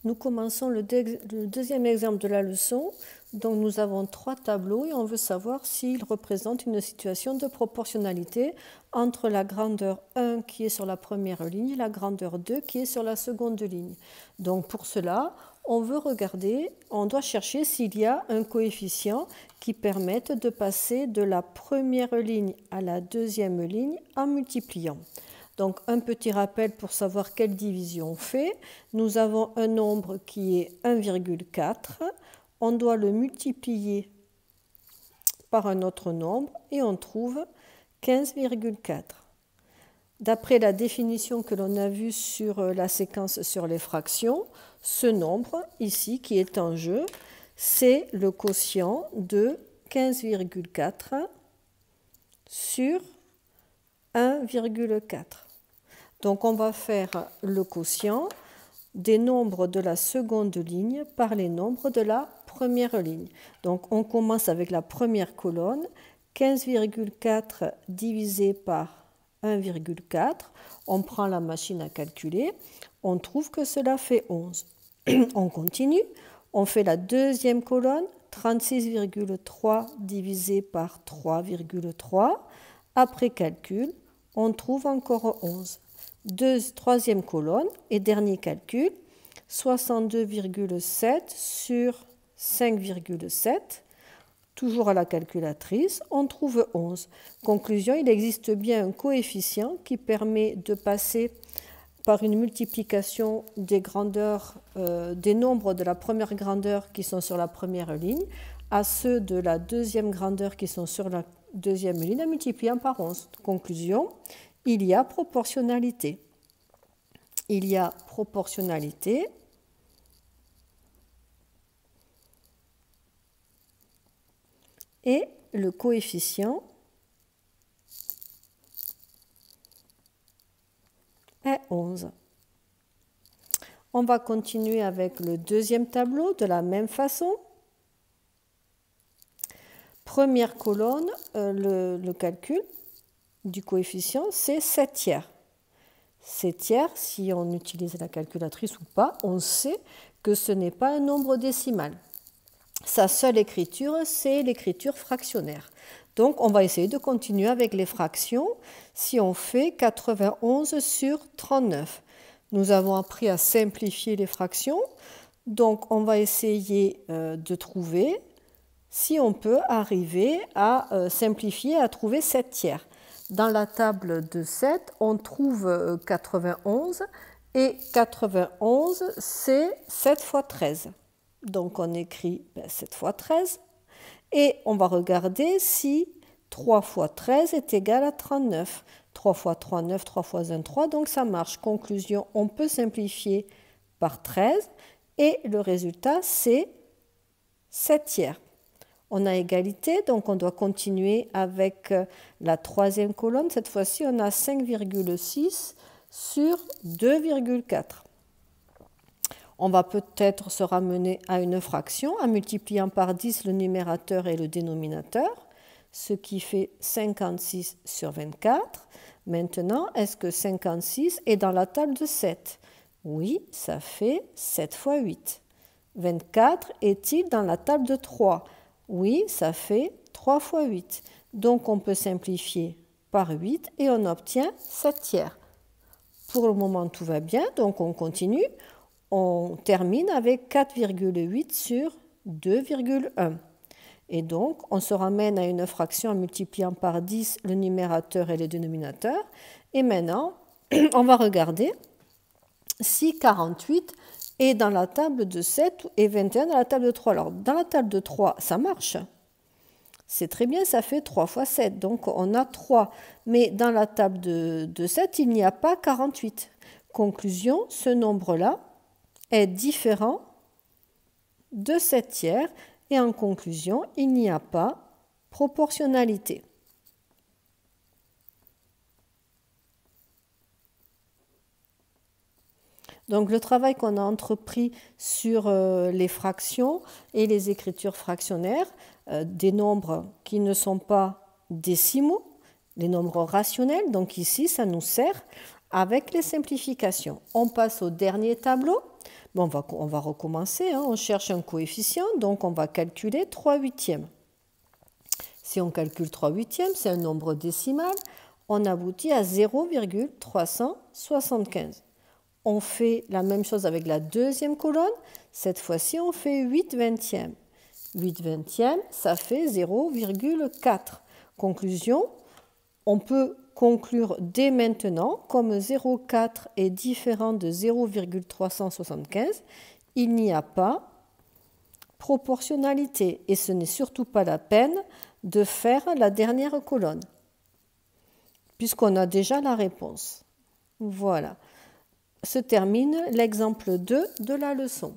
Nous commençons le deuxième exemple de la leçon. Donc nous avons 3 tableaux et on veut savoir s'ils représentent une situation de proportionnalité entre la grandeur 1 qui est sur la première ligne et la grandeur 2 qui est sur la seconde ligne. Donc pour cela, on veut regarder, on doit chercher s'il y a un coefficient qui permette de passer de la première ligne à la deuxième ligne en multipliant. Donc un petit rappel pour savoir quelle division on fait. Nous avons un nombre qui est 1,4. On doit le multiplier par un autre nombre et on trouve 15,4. D'après la définition que l'on a vue sur la séquence sur les fractions, ce nombre ici qui est en jeu, c'est le quotient de 15,4 sur 1,4. Donc on va faire le quotient des nombres de la seconde ligne par les nombres de la première ligne. Donc on commence avec la première colonne, 15,4 divisé par 1,4. On prend la machine à calculer, on trouve que cela fait 11. On continue, on fait la deuxième colonne, 36,3 divisé par 3,3. Après calcul, on trouve encore 11. Troisième colonne et dernier calcul, 62,7 sur 5,7. Toujours à la calculatrice, on trouve 11. Conclusion, il existe bien un coefficient qui permet de passer par une multiplication des grandeurs, des nombres de la première grandeur qui sont sur la première ligne à ceux de la deuxième grandeur qui sont sur la deuxième ligne en multipliant par 11. Conclusion, il y a proportionnalité. Il y a proportionnalité et le coefficient est 11. On va continuer avec le deuxième tableau de la même façon. Première colonne, le calcul du coefficient, c'est 7 tiers. 7 tiers, si on utilise la calculatrice ou pas, on sait que ce n'est pas un nombre décimal. Sa seule écriture, c'est l'écriture fractionnaire. Donc, on va essayer de continuer avec les fractions. Si on fait 91 sur 39, nous avons appris à simplifier les fractions. Donc, on va essayer de trouver si on peut arriver à simplifier, à trouver 7 tiers. Dans la table de 7, on trouve 91 et 91, c'est 7 fois 13. Donc on écrit 7 fois 13 et on va regarder si 3 fois 13 est égal à 39. 3 fois 3, 9, 3 fois 1, 3, donc ça marche. Conclusion, on peut simplifier par 13 et le résultat c'est 7 tiers. On a égalité, donc on doit continuer avec la troisième colonne. Cette fois-ci, on a 5,6 sur 2,4. On va peut-être se ramener à une fraction en multipliant par 10 le numérateur et le dénominateur, ce qui fait 56 sur 24. Maintenant, est-ce que 56 est dans la table de 7? Oui, ça fait 7 fois 8. 24 est-il dans la table de 3? Oui, ça fait 3 fois 8. Donc on peut simplifier par 8 et on obtient 7 tiers. Pour le moment, tout va bien, donc on continue. On termine avec 4,8 sur 2,1. Et donc, on se ramène à une fraction en multipliant par 10 le numérateur et le dénominateur. Et maintenant, on va regarder si 48 est dans la table de 7 et 21 dans la table de 3. Alors, dans la table de 3, ça marche. C'est très bien, ça fait 3 fois 7. Donc, on a 3. Mais dans la table de 7, il n'y a pas 48. Conclusion, ce nombre-là est différent de 7 tiers. Et en conclusion, il n'y a pas proportionnalité. Donc le travail qu'on a entrepris sur les fractions et les écritures fractionnaires, des nombres qui ne sont pas décimaux, les nombres rationnels, donc ici ça nous sert avec les simplifications. On passe au dernier tableau. Bon, on va recommencer, hein. On cherche un coefficient, donc on va calculer 3/8. Si on calcule 3/8, c'est un nombre décimal, on aboutit à 0,375. On fait la même chose avec la deuxième colonne. Cette fois-ci, on fait 8/20. 8/20, ça fait 0,4. Conclusion, on peut conclure dès maintenant, comme 0,4 est différent de 0,375, il n'y a pas proportionnalité et ce n'est surtout pas la peine de faire la dernière colonne, puisqu'on a déjà la réponse. Voilà. Se termine l'exemple 2 de la leçon.